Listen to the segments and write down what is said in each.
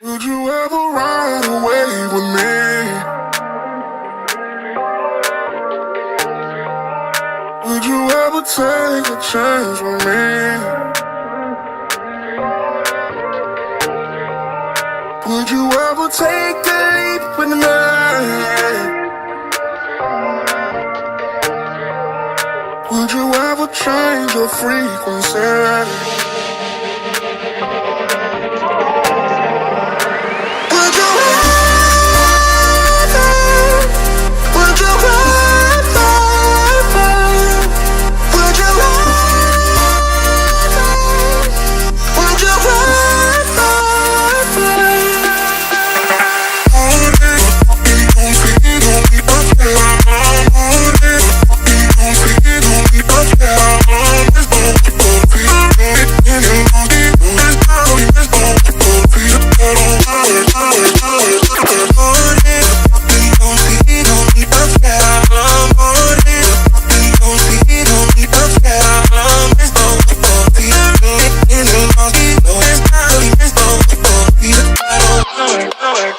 Would you ever ride away with me? Would you ever take a chance with me? Would you ever take a leap with me? Would you ever change your frequency? Would you ever? Would you ever? Would you ever? Would you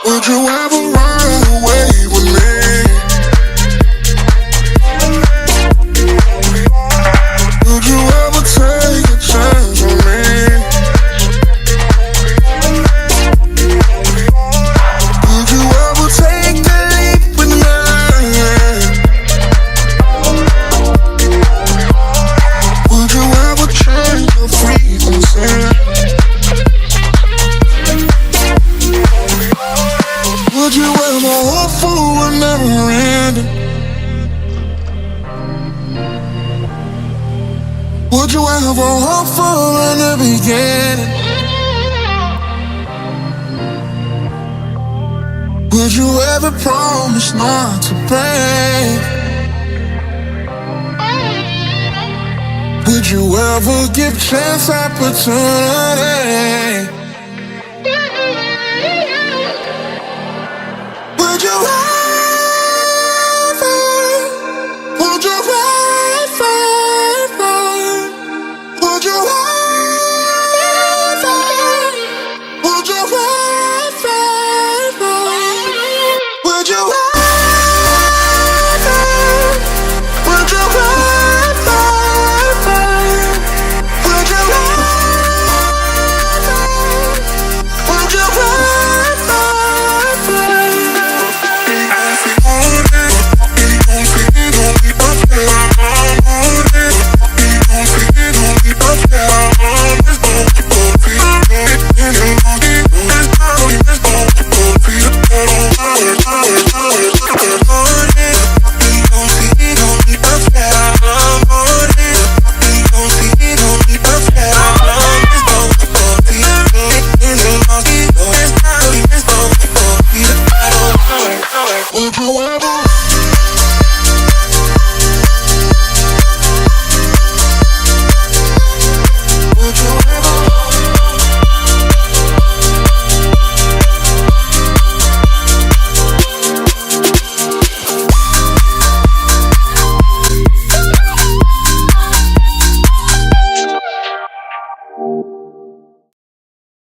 Would you ever run away with me? Would you ever take a chance on me? Would you ever take a leap with me? Would you ever change your frequency? Would you ever hope for a never ending? Would you ever hope for a new beginning? Would you ever promise not to break? Would you ever give chance opportunity? Would you ever? Would you ever?